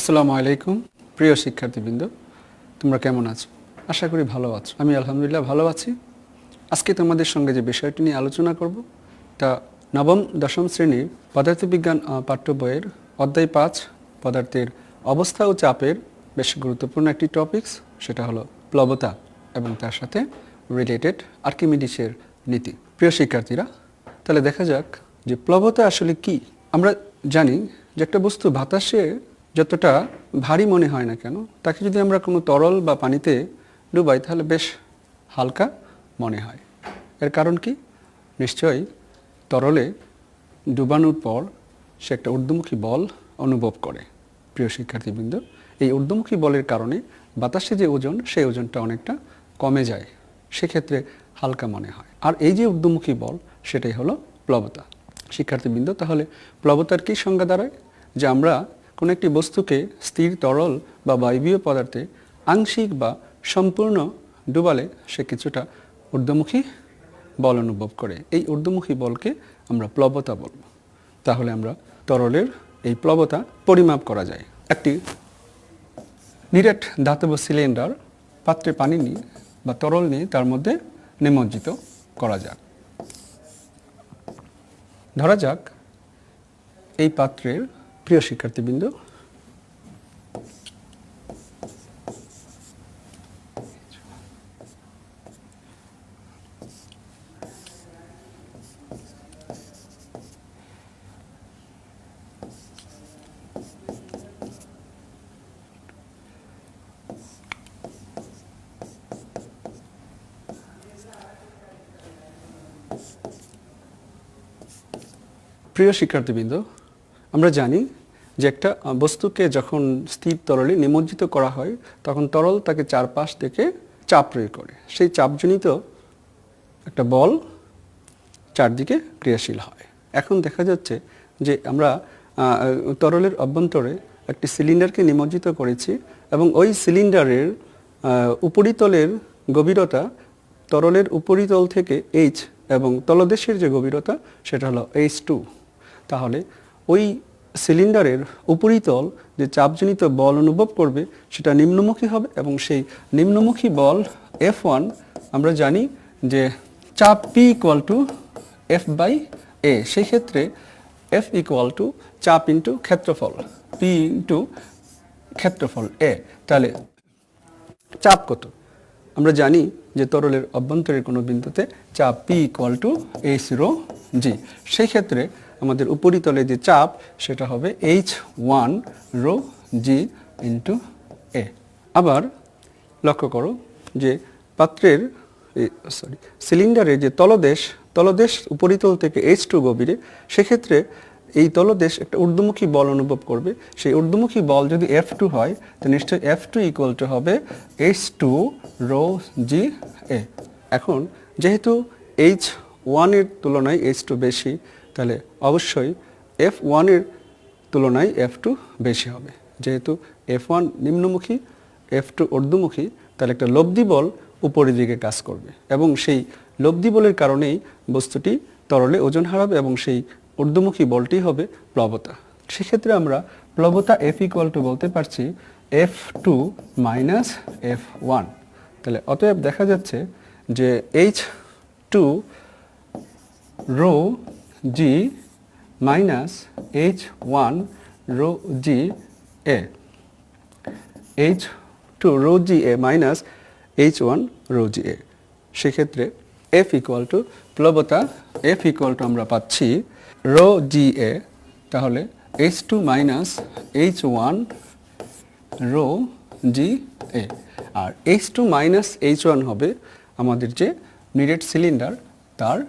আসসালামু আলাইকুম প্রিয় শিক্ষার্থীবৃন্দ, তোমরা কেমন আছো? আশা করি ভালো আছো। আমি আলহামদুলিল্লাহ ভালো আছি। আজকে তোমাদের সঙ্গে যে বিষয়টি নিয়ে আলোচনা করব তা নবম দশম শ্রেণীর পদার্থবিজ্ঞান পাঠ্য বইয়ের অধ্যায় 5 পদার্থের অবস্থা ও চাপের বেশ গুরুত্বপূর্ণ একটি টপিকস, সেটা হলো প্লবতা এবং তার সাথে রিলেটেড আর্কিমিডিসের নীতি। প্রিয় শিক্ষার্থীরা, তাহলে দেখা যাক যে প্লবতা আসলে কি। আমরা জানি যে একটা বস্তু বাতাসে যতটা ভারী মনে হয় না কেন, তাকে যদি আমরা কোনো তরল বা পানিতে ডুবাই তাহলে বেশ হালকা মনে হয়। এর কারণ কি? নিশ্চয়ই তরলে ডুবানোর পর সে একটা ঊর্ধ্বমুখী বল অনুভব করে। প্রিয় শিক্ষার্থীবৃন্দ, এই ঊর্ধ্বমুখী বলের কারণে বাতাসে যে ওজন, সেই ওজনটা অনেকটা কমে যায়, সেক্ষেত্রে হালকা মনে হয়। আর এই যে ঊর্ধ্বমুখী বল, সেটাই হলো প্লবতা। শিক্ষার্থীবৃন্দ, তাহলে প্লবতার কী সংজ্ঞা দাঁড়ায়? যে আমরা কোনো একটি বস্তুকে স্থির তরল বা বায়বীয় পদার্থে আংশিক বা সম্পূর্ণ ডুবালে সে কিছুটা ঊর্ধ্বমুখী বল অনুভব করে। এই ঊর্ধ্বমুখী বলকে আমরা প্লবতা বলব। তাহলে আমরা তরলের এই প্লবতা পরিমাপ করা যায়। একটি নিরেট ধাতব সিলিন্ডার পাত্রে পানি নিয়ে বা তরল নিয়ে তার মধ্যে নিমজ্জিত করা যাক। ধরা যাক এই পাত্রের, প্রিয় শিক্ষার্থীবৃন্দ, প্রিয় শিক্ষার্থীবৃন্দ, আমরা জানি যে একটা বস্তুকে যখন স্থির তরলে নিমজ্জিত করা হয়, তখন তরল তাকে চারপাশ থেকে চাপ প্রয়োগ করে। সেই চাপজনিত একটা বল চারদিকে ক্রিয়াশীল হয়। এখন দেখা যাচ্ছে যে আমরা তরলের অভ্যন্তরে একটি সিলিন্ডারকে নিমজ্জিত করেছি এবং ওই সিলিন্ডারের উপরিতলের গভীরতা তরলের উপরিতল থেকে H এবং তলদেশের যে গভীরতা সেটা হলো H2। তাহলে ওই সিলিন্ডারের উপরিতল যে চাপজনিত বল অনুভব করবে সেটা নিম্নমুখী হবে এবং সেই নিম্নমুখী বল F1 আমরা জানি যে চাপ P = F/A। সেই ক্ষেত্রে F = চাপ ইন্টু ক্ষেত্রফল, P ইন্টু ক্ষেত্রফল A। তাহলে চাপ কত? আমরা জানি যে তরলের অভ্যন্তরের কোনো বিন্দুতে চাপ P = H ρg। সেই ক্ষেত্রে আমাদের উপরিতলে যে চাপ সেটা হবে H1 ρg ইন্টু A। আবার লক্ষ্য করো যে পাত্রের সিলিন্ডারের যে তলদেশ উপরিতল থেকে H2 গভীরে, সেক্ষেত্রে এই তলদেশ একটা ঊর্ধ্বমুখী বল অনুভব করবে। সেই ঊর্ধ্বমুখী বল যদি F2 হয়, তো নিশ্চয়ই F2 = হবে H2 ρg A। এখন যেহেতু H1 এর তুলনায় H2 বেশি, তাহলে অবশ্যই F1 এর তুলনায় F2 বেশি হবে। যেহেতু F1 নিম্নমুখী, F2 ঊর্ধ্বমুখী, তাহলে একটা লব্ধি বল উপরের দিকে কাজ করবে এবং সেই লব্ধি বলের কারণেই বস্তুটি তরলে ওজন হারাবে এবং সেই ঊর্ধ্বমুখী বলটি হবে প্লবতা। সেক্ষেত্রে আমরা প্লবতা F = বলতে পারছি F2 - F1। তাহলে অতএব দেখা যাচ্ছে যে H2 ρg minus H1 ρg A, H2 ρg A minus H1 ρg A। সেক্ষেত্রে F = প্লবতা F = আমরা পাচ্ছি ρg A। তাহলে H2 minus H1 ρg A। R H2 minus H1 হবে আমাদের যে নিরেট সিলিন্ডার তার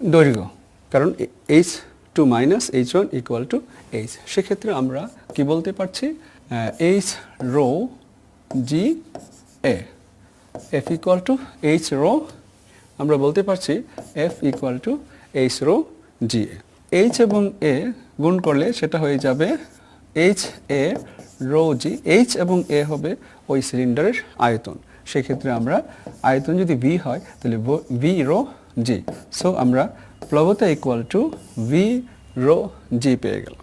দৈর্ঘ্য, কারণ H2 মাইনাস H1 = H। সেক্ষেত্রে আমরা কি বলতে পারছি? H ρg A। F = H ρ, আমরা বলতে পারছি F = H ρg A। H এবং A গুণ করলে সেটা হয়ে যাবে HA ρg। H এবং A হবে ওই সিলিন্ডারের আয়তন। সেক্ষেত্রে আমরা আয়তন যদি V হয় তাহলে V ρg। সো আমরা প্লবতা = V ρg পেয়ে গেলাম।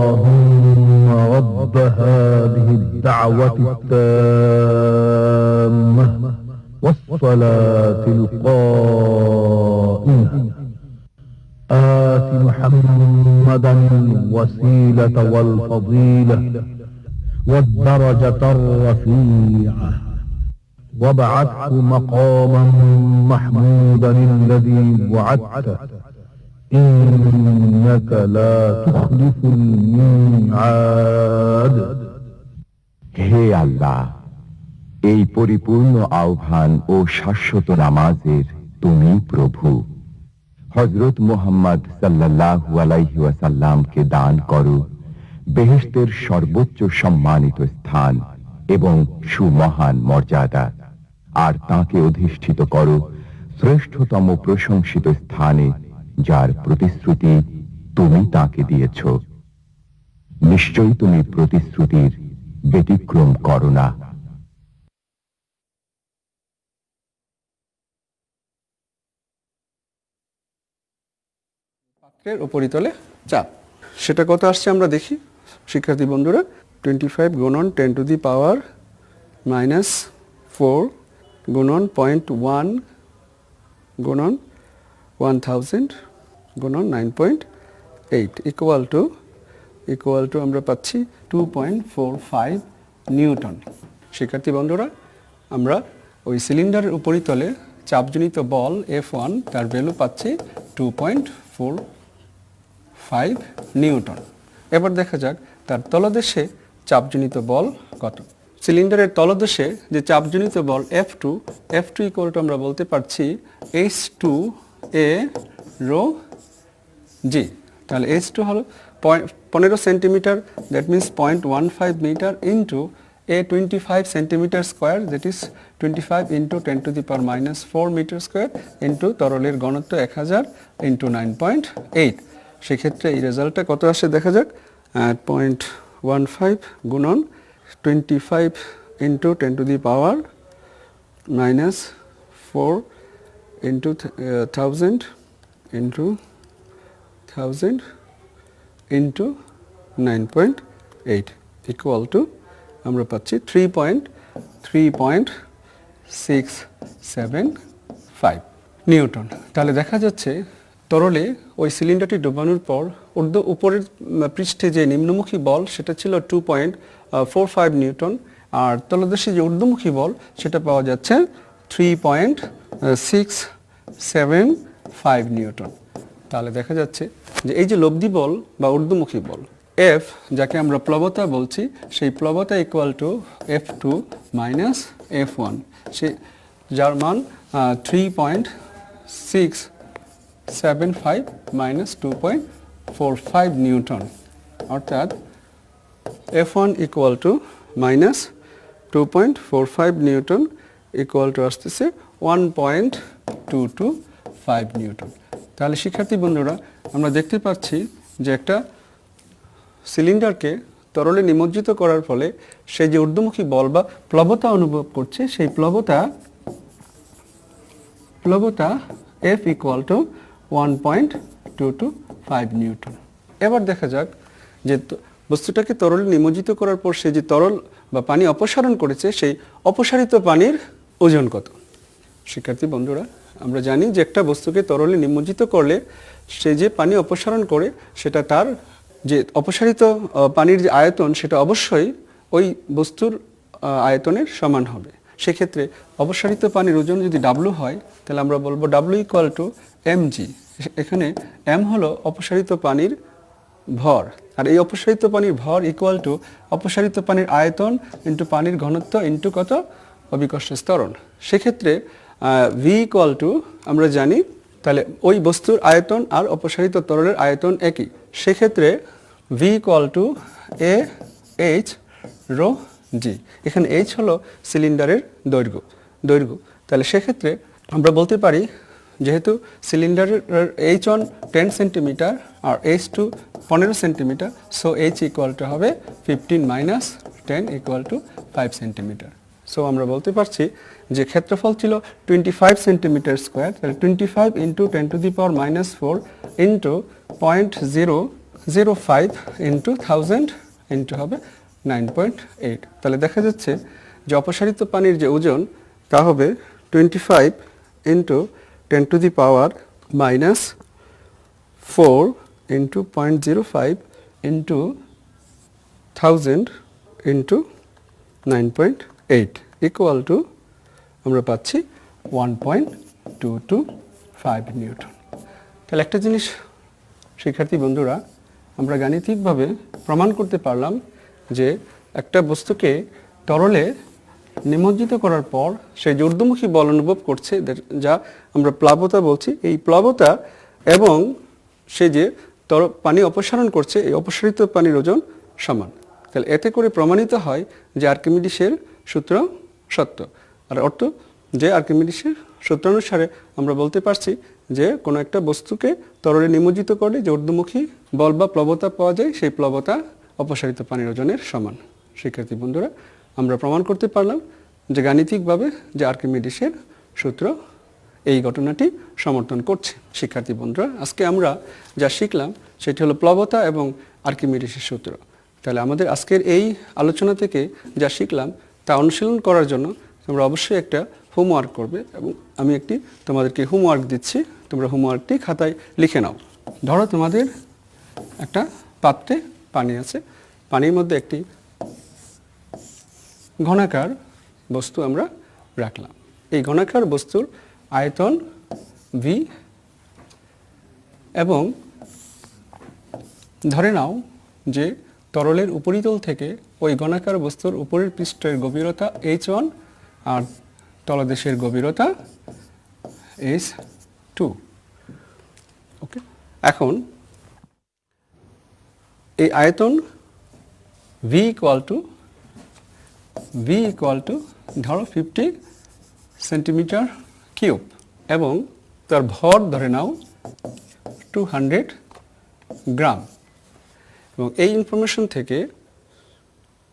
اللهم رب هذه الدعوة التامة والصلاة القائمة آت محمدا الوسيلة والفضيلة والدرجة الرفيعة وابعثه مقاما محمودا الذي وعدته إنك لا تخلف الميعاد। হে আল্লাহ, এই পরিপূর্ণ আহ্বান ও শাশ্বত নামাজের তুমি প্রভু। হযরত মুহাম্মদ সাল্লাল্লাহু আলাইহি ওয়াসাল্লামকে দান করো বেহেশতের সর্বোচ্চ সম্মানিত স্থান এবং সুমহান মর্যাদা, আর তাকে অধিষ্ঠিত করো শ্রেষ্ঠতম প্রশংসিত স্থানে, যার প্রতিশ্রুতি তুমি তাকে দিয়েছ। নিশ্চয়ই তুমি প্রতিশ্রুতির ব্যতিক্রম করো না। পাত্রের উপরিতলে চাপ, সেটা কত আসছে আমরা দেখি শিক্ষার্থী বন্ধুরা। 25 গুণন 10 টু দি পাওয়ার -4 গুণন 0.1 গুণন 1000 গুণন 9.8 ইকুয়াল টু আমরা পাচ্ছি 2.45 নিউটন। শিক্ষার্থী বন্ধুরা, আমরা ওই সিলিন্ডারের উপরিতলে চাপজনিত বল F1 তার ভ্যালু পাচ্ছি 2.45 নিউটন। এবার দেখা যাক তার তলদেশে চাপজনিত বল কত। সিলিন্ডারের তলদেশে যে চাপজনিত বল F2 ইকুয়াল টু আমরা বলতে পারছি H2A রো জি। তাহলে H2 হলো 15 centimetre, that means 0.15 metre into a 25 centimetre square, that is 25 into 10 to the power -4 metre square into তরলের ঘনত্ব 1000 ইন্টু 9.8। সেক্ষেত্রে এই রেজাল্টটা কত আসে দেখা যাক। 0.15 গুণন 25 into 10 to the power -4 into 1000 into 1000 into 9.8 equal to আমরা পাচ্ছি 3.675 নিউটন। তাহলে দেখা যাচ্ছে তরলে ওই সিলিন্ডারটি ডোবানোর পর উপরের পৃষ্ঠে যে নিম্নমুখী বল সেটা ছিল 2.45 নিউটন, আর তলদেশে যে ঊর্ধ্বমুখী বল সেটা পাওয়া যাচ্ছে 3.675 নিউটন। তাহলে দেখা যাচ্ছে যে এই যে লব্ধি বল বা ঊর্ধ্বমুখী বল F, যাকে আমরা প্লবতা বলছি, সেই প্লবতা equal to F2 minus F1, সে যার মান 3.675 মাইনাস 2.45 নিউটন, অর্থাৎ F1 equal to minus 2.45 newton equal to আসতেছে 1.225 নিউটন। তাহলে শিক্ষার্থী বন্ধুরা, আমরা দেখতে পাচ্ছি যে একটা সিলিন্ডারকে তরলে নিমজ্জিত করার ফলে সে যে ঊর্ধ্বমুখী বল বা প্লবতা অনুভব করছে, সেই প্লবতা F ইকুয়াল টু 1.225 নিউটন। এবার দেখা যাক যে বস্তুটাকে তরলে নিমজ্জিত করার পর সে যে তরল বা পানি অপসারণ করেছে, সেই অপসারিত পানির ওজন কত। শিক্ষার্থী বন্ধুরা, আমরা জানি যে একটা বস্তুকে তরলে নিমজ্জিত করলে সে যে পানি অপসারণ করে সেটা তার যে অপসারিত পানির যে আয়তন সেটা অবশ্যই ওই বস্তুর আয়তনের সমান হবে। সেক্ষেত্রে অপসারিত পানির ওজন যদি W হয়, তাহলে আমরা বলবো W ইকুয়াল টু mg। এখানে m হলো অপসারিত পানির ভর, আর এই অপসারিত পানির ভর ইকুয়াল টু অপসারিত পানির আয়তন ইন্টু পানির ঘনত্ব ইন্টু কত, অবিকর্ষ ত্বরণ। সেক্ষেত্রে v ইকুয়াল টু আমরা জানি, তাহলে ওই বস্তুর আয়তন আর অপসারিত তরলের আয়তন একই। সেক্ষেত্রে v equal to a h rho g। এখানে h হলো সিলিন্ডারের দৈর্ঘ্য। তাহলে সেক্ষেত্রে আমরা বলতে পারি, যেহেতু সিলিন্ডারের h1 10 সেন্টিমিটার আর h2 15 centimetre, so h equal to হবে 15 minus 10 equal to 5 centimetre. So আমরা বলতে পারছি যে ক্ষেত্রফল ছিল 25 সেন্টিমিটার স্কোয়ার, তাহলে 25 into 10 to the power -4 into 0.005 into 1000 into হবে 9.8। তাহলে দেখা যাচ্ছে যে অপসারিত পানির যে ওজন তা হবে 25 into 10 to the power -4 into 0.05 into 1000 into 9.8 equal to আমরা পাচ্ছি 1.225 নিউটন। তাহলে একটা জিনিস শিক্ষার্থী বন্ধুরা, আমরা গাণিতিকভাবে প্রমাণ করতে পারলাম যে একটা বস্তুকে তরলে নিমজ্জিত করার পর সেই যে ঊর্ধ্বমুখী বল অনুভব করছে, যা আমরা প্লাবতা বলছি, এই প্লাবতা এবং সে যে পানি অপসারণ করছে, এই অপসারিত পানির ওজন সমান। তাহলে এতে করে প্রমাণিত হয় যে আর্কিমিডিসের সূত্র সত্য। আর অর্থ যে আর্কিমিডিসের সূত্রানুসারে আমরা বলতে পারছি যে কোনো একটা বস্তুকে তরলে নিমজ্জিত করলে যে ঊর্ধ্বমুখী বল বা প্লবতা পাওয়া যায়, সেই প্লবতা অপসারিত পানির ওজনের সমান। শিক্ষার্থী বন্ধুরা, আমরা প্রমাণ করতে পারলাম যে গাণিতিকভাবে যে আর্কিমিডিসের সূত্র এই ঘটনাটি সমর্থন করছে। শিক্ষার্থী বন্ধুরা, আজকে আমরা যা শিখলাম সেটি হলো প্লবতা এবং আর্কিমিডিসের সূত্র। তাহলে আমাদের আজকের এই আলোচনা থেকে যা শিখলাম তা অনুশীলন করার জন্য তোমরা অবশ্যই একটা হোমওয়ার্ক করবে, এবং আমি একটি তোমাদেরকে হোমওয়ার্ক দিচ্ছি, তোমরা হোমওয়ার্কটি খাতায় লিখে নাও। ধরো তোমাদের একটা পাত্রে পানি আছে, পানির মধ্যে একটি ঘনাকার বস্তু আমরা রাখলাম। এই ঘনাকার বস্তুর আয়তন v, এবং ধরে নাও যে তরলের উপরিতল থেকে ওই ঘনাকার বস্তুর উপরের পৃষ্ঠের গভীরতা h1 আর তলদেশের গভীরতা h2। ওকে, এখন এই আয়তন v ইকুয়াল টু ধরো 50 সেন্টিমিটার কিউব, এবং তার ভর ধরে নাও 200 গ্রাম। এবং এই ইনফরমেশন থেকে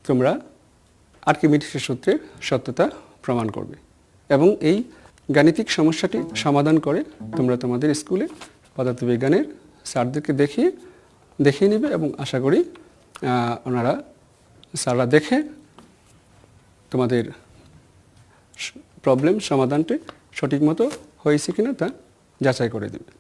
তোমরা আর্কিমিডিসের সূত্রের সত্যতা প্রমাণ করবে, এবং এই গাণিতিক সমস্যাটি সমাধান করে তোমরা তোমাদের স্কুলে পদার্থবিজ্ঞানের স্যারদেরকে দেখিয়ে নেবে, এবং আশা করি স্যাররা দেখে তোমাদের প্রবলেম সমাধানটি সঠিক মতো হয়েছে কিনা তা যাচাই করে দেবে।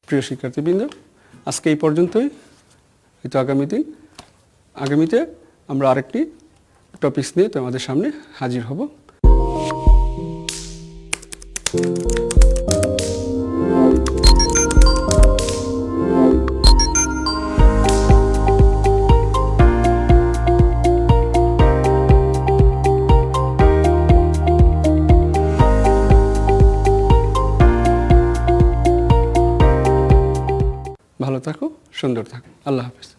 প্রিয় শিক্ষার্থীবৃন্দ, আজকে এই পর্যন্তই। হয়তো আগামীতে আমরা আরেকটি টপিকস নিয়ে তোমাদের সামনে হাজির হব। ভালো থাকো, সুন্দর থাকো। আল্লাহ হাফেজ।